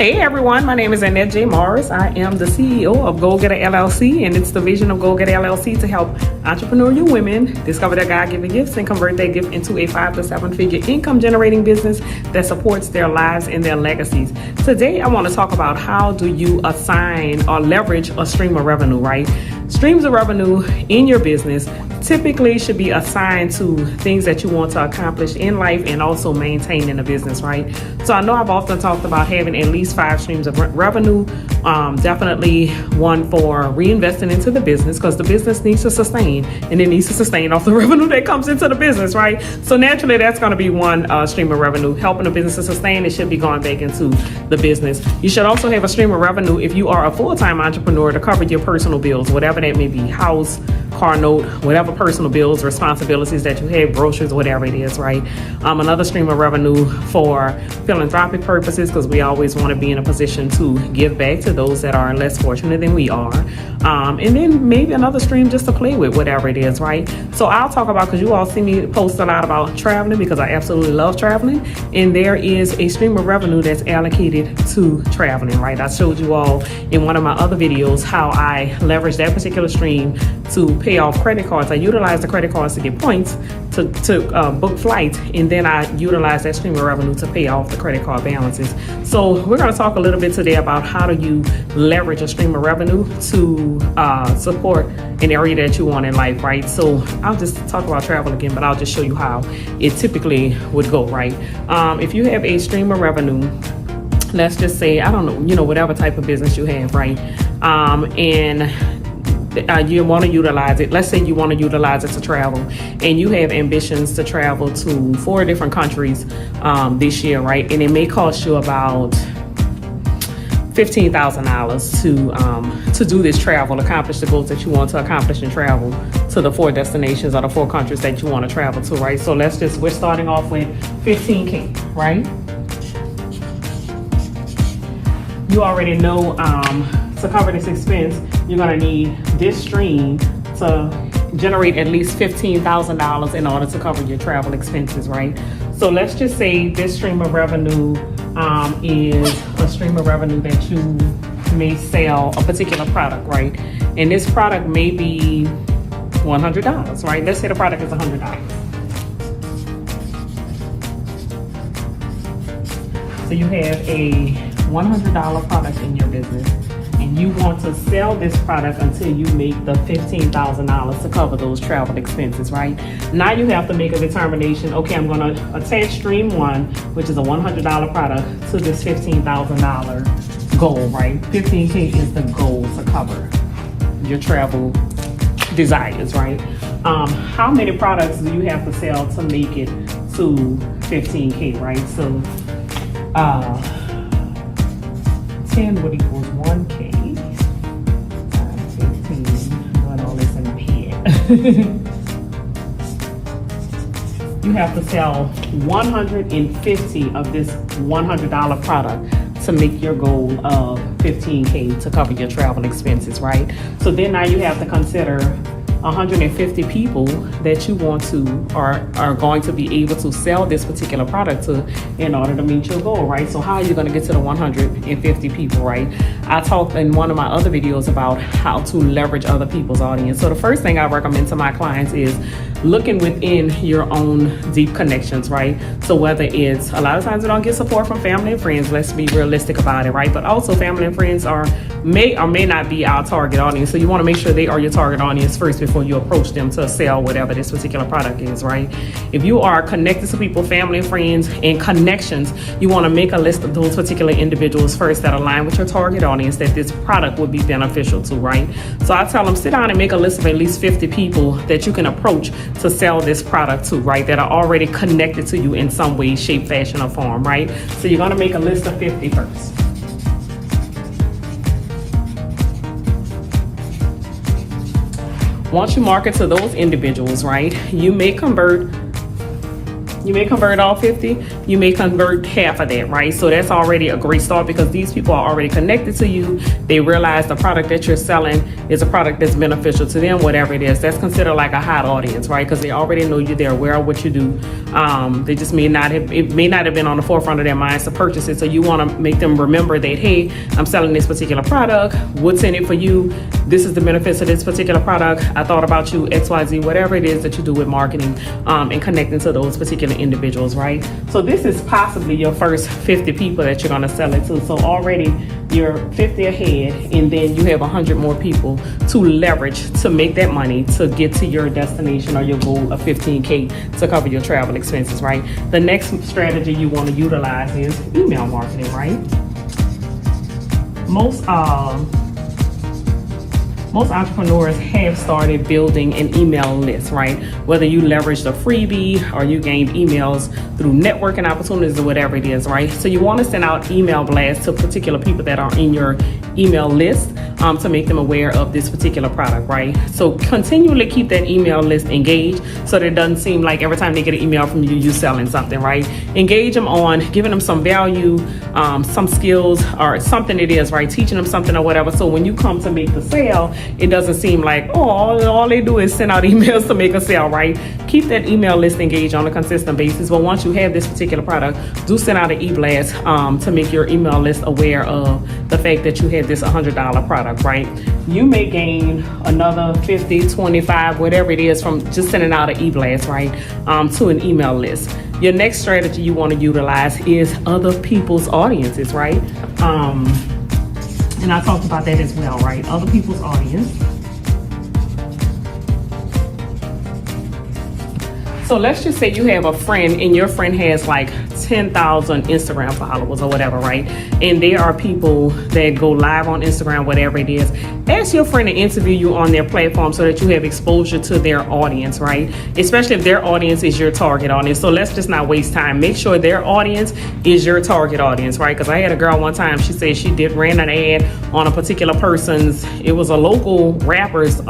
Hey everyone, my name is Annette J. Morris. I am the CEO of Goal Getter LLC, and it's the vision of Goal Getter LLC to help entrepreneurial women discover their God-given gifts and convert their gift into a 5 to 7 figure income generating business that supports their lives and their legacies. Today, I want to talk about how do you assign or leverage a stream of revenue, right? Streams of revenue in your business typically should be assigned to things that you want to accomplish in life and also maintain in a business, right? So I know I've often talked about having at least 5 streams of revenue. Definitely one for reinvesting into the business, because the business needs to sustain, and it needs to sustain off the revenue that comes into the business, right? So naturally, that's going to be one stream of revenue. Helping the business to sustain, it should be going back into the business. You should also have a stream of revenue if you are a full-time entrepreneur to cover your personal bills, whatever that may be, house, car note, whatever personal bills, responsibilities that you have, groceries, whatever it is, right? Another stream of revenue for philanthropic purposes, because we always want to be in a position to give back to those that are less fortunate than we are. And then maybe another stream just to play with, whatever it is, right? So I'll talk about, because you all see me post a lot about traveling, because I absolutely love traveling, and there is a stream of revenue that's allocated to traveling, right? I showed you all in one of my other videos how I leverage that particular stream to pay off credit cards. I utilize the credit cards to get points to book flights, and then I utilize that stream of revenue to pay off the credit card balances. So we're going to talk a little bit today about how do you leverage a stream of revenue to support an area that you want in life, right? So I'll just talk about travel again, but I'll just show you how it typically would go, right? If you have a stream of revenue, let's just say, I don't know, whatever type of business you have, right? And you want to utilize it. Let's say you want to utilize it to travel, and you have ambitions to travel to 4 different countries this year, right? And it may cost you about $15,000 to do this travel, accomplish the goals that you want to accomplish and travel to the 4 destinations or the 4 countries that you want to travel to, right? So we're starting off with $15K, right? You already know to cover this expense, you're going to need this stream to generate at least $15,000 in order to cover your travel expenses, right? So let's just say this stream of revenue is a stream of revenue that you may sell a particular product, right? And this product may be $100, right? Let's say the product is $100. So you have a $100 product in your business, and you want to sell this product until you make the $15,000 to cover those travel expenses, right? Now you have to make a determination, okay, I'm going to attach stream 1, which is a $100 product, to this $15,000 goal, right? 15K is the goal to cover your travel desires, right? How many products do you have to sell to make it to 15K, right? So 10 would equals 1K times 15. Doing all this in my head. You have to sell 150 of this $100 product to make your goal of 15K to cover your travel expenses, right? So then now you have to consider 150 people that you want to are going to be able to sell this particular product to in order to meet your goal, right? So how are you going to get to the 150 people, right? I talked in one of my other videos about how to leverage other people's audience. So the first thing I recommend to my clients is looking within your own deep connections, right? So whether it's, a lot of times we don't get support from family and friends, let's be realistic about it, right? But also family and friends may or may not be our target audience. So you want to make sure they are your target audience first before you approach them to sell whatever this particular product is, right? If you are connected to people, family and friends and connections, you want to make a list of those particular individuals first that align with your target audience that this product would be beneficial to, right? So I tell them, sit down and make a list of at least 50 people that you can approach to sell this product to, right? That are already connected to you in some way, shape, fashion, or form, right? So you're going to make a list of 50 first. Once you market to those individuals, right, you may convert You may convert all 50, you may convert half of that, right? So that's already a great start because these people are already connected to you. They realize the product that you're selling is a product that's beneficial to them, whatever it is. That's considered like a hot audience, right? Because they already know you, they're aware of what you do. They just may not have been on the forefront of their minds to purchase it. So you want to make them remember that, hey, I'm selling this particular product. What's in it for you? This is the benefits of this particular product. I thought about you, XYZ, whatever it is that you do with marketing, and connecting to those particular individuals, right? So this is possibly your first 50 people that you're going to sell it to. So already you're 50 ahead, and then you have 100 more people to leverage to make that money to get to your destination or your goal of 15K to cover your travel expenses, right? The next strategy you want to utilize is email marketing, right? Most entrepreneurs have started building an email list, right? Whether you leverage the freebie or you gained emails through networking opportunities or whatever it is, right? So you want to send out email blasts to particular people that are in your email list to make them aware of this particular product, right? So continually keep that email list engaged so that it doesn't seem like every time they get an email from you, you're selling something, right? Engage them on giving them some value, some skills or something it is, right? Teaching them something or whatever. So when you come to make the sale, it doesn't seem like, oh, all they do is send out emails to make a sale, right? Keep that email list engaged on a consistent basis. But once you have this particular product, do send out an e-blast to make your email list aware of the fact that you had this $100 product, right? You may gain another 50, 25, whatever it is from just sending out an e-blast, right, to an email list. Your next strategy you want to utilize is other people's audiences, right? And I talked about that as well, right? Other people's audience. So let's just say you have a friend and your friend has like 10,000 Instagram followers or whatever, right? And there are people that go live on Instagram, whatever it is. Ask your friend to interview you on their platform so that you have exposure to their audience, right? Especially if their audience is your target audience. So let's just not waste time. Make sure their audience is your target audience, right? Because I had a girl one time, she said she ran an ad on a particular person's, it was a local rapper's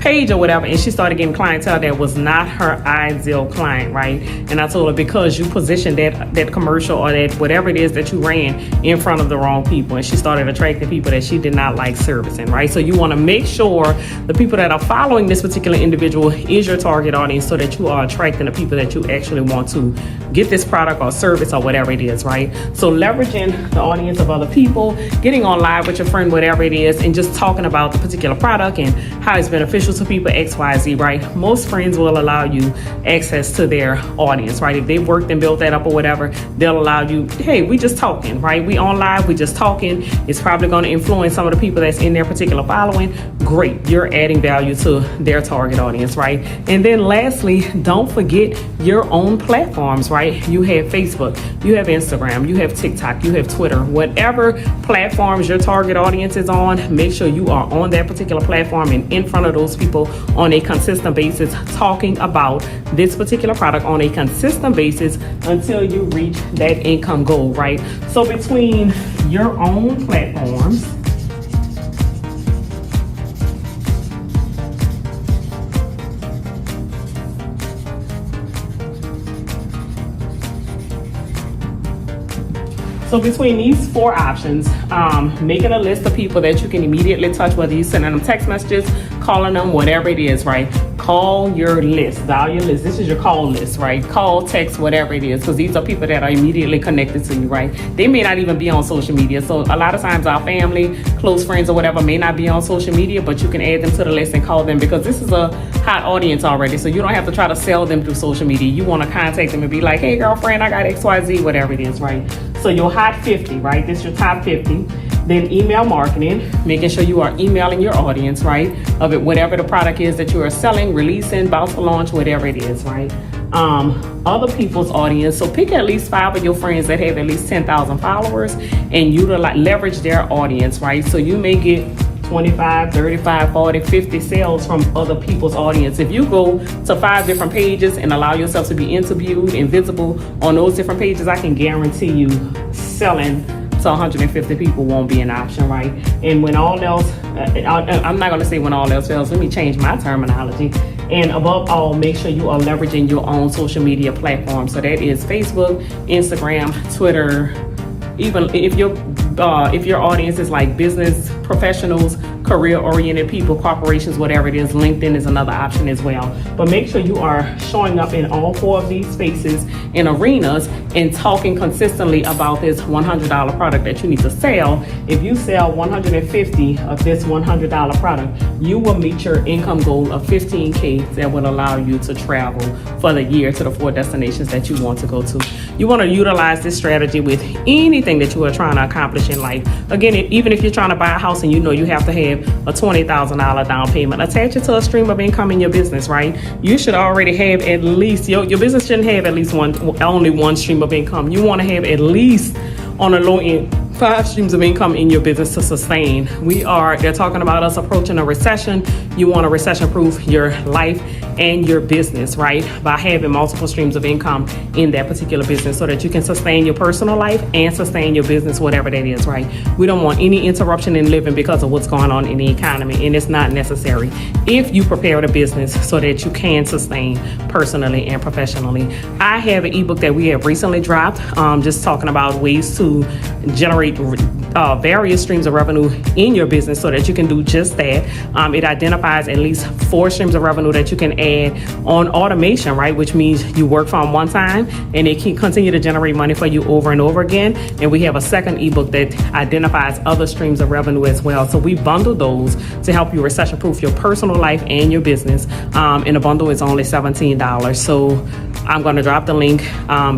page or whatever, and she started getting clientele that was not her ideal client, right? And I told her, because you positioned that commercial or that whatever it is that you ran in front of the wrong people, and she started attracting people that she did not like servicing, right? So you want to make sure the people that are following this particular individual is your target audience so that you are attracting the people that you actually want to get this product or service or whatever it is, right? So leveraging the audience of other people, getting on live with your friend, whatever it is, and just talking about the particular product and how it's beneficial to people, XYZ, right? Most friends will allow you access to their audience, right? If they've worked and built that up or whatever, they'll allow you, hey, we just talking, right? We on live, we just talking. It's probably going to influence some of the people that's in their particular following. Great, you're adding value to their target audience, right? And then lastly, don't forget your own platforms, right? You have Facebook, you have Instagram, you have TikTok, you have Twitter, whatever platforms your target audience is on, make sure you are on that particular platform and in front of those people on a consistent basis, talking about this particular product on a consistent basis until you reach that income goal, right? So between your own platforms, so between these four options, making a list of people that you can immediately touch, whether you're sending them text messages, calling them, whatever it is, right? Call your list, dial your list. This is your call list, right? Call, text, whatever it is, because these are people that are immediately connected to you, right? They may not even be on social media. So a lot of times our family, close friends or whatever may not be on social media, but you can add them to the list and call them, because this is a hot audience already. So you don't have to try to sell them through social media. You want to contact them and be like, hey girlfriend, I got XYZ, whatever it is, right? So your hot 50, right? This is your top 50. Then email marketing, making sure you are emailing your audience, right? Of it, whatever the product is that you are selling, releasing, about to launch, whatever it is, right? Other people's audience. So pick at least 5 of your friends that have at least 10,000 followers and utilize, leverage their audience, right? So you may get 25, 35, 40, 50 sales from other people's audience. If you go to 5 different pages and allow yourself to be interviewed and visible on those different pages, I can guarantee you selling to 150 people won't be an option, right? And when all else, I'm not going to say when all else fails, let me change my terminology. And above all, make sure you are leveraging your own social media platform. So that is Facebook, Instagram, Twitter. Even if your audience is like business professionals, career-oriented people, corporations, whatever it is, LinkedIn is another option as well. But make sure you are showing up in all 4 of these spaces and arenas and talking consistently about this $100 product that you need to sell. If you sell 150 of this $100 product, you will meet your income goal of $15K that will allow you to travel for the year to the 4 destinations that you want to go to. You want to utilize this strategy with anything that you are trying to accomplish in life. Again, even if you're trying to buy a house and you know you have to have a $20,000 down payment, attach it to a stream of income in your business, right? You should already have at least, your business shouldn't have at least only one stream of income. You want to have at least, on a low end, 5 streams of income in your business to sustain. They're talking about us approaching a recession. You want to recession-proof your life and your business, right? By having multiple streams of income in that particular business so that you can sustain your personal life and sustain your business, whatever that is, right? We don't want any interruption in living because of what's going on in the economy, and it's not necessary if you prepare the business so that you can sustain personally and professionally. I have an ebook that we have recently dropped, just talking about ways to generate various streams of revenue in your business so that you can do just that. It identifies at least 4 streams of revenue that you can add on automation, right? Which means you work from one time and it can continue to generate money for you over and over again. And we have a second ebook that identifies other streams of revenue as well. So we bundle those to help you recession-proof your personal life and your business. And the bundle is only $17. So I'm going to drop the link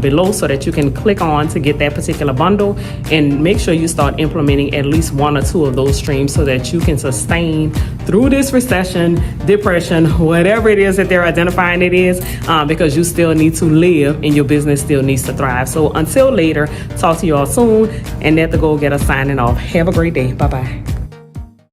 below so that you can click on to get that particular bundle, and make sure you start implementing at least 1 or 2 of those streams so that you can sustain through this recession, depression, whatever it is that they're identifying it is, because you still need to live and your business still needs to thrive. So until later, talk to you all soon. And Annette the Go Getter signing off. Have a great day. Bye-bye.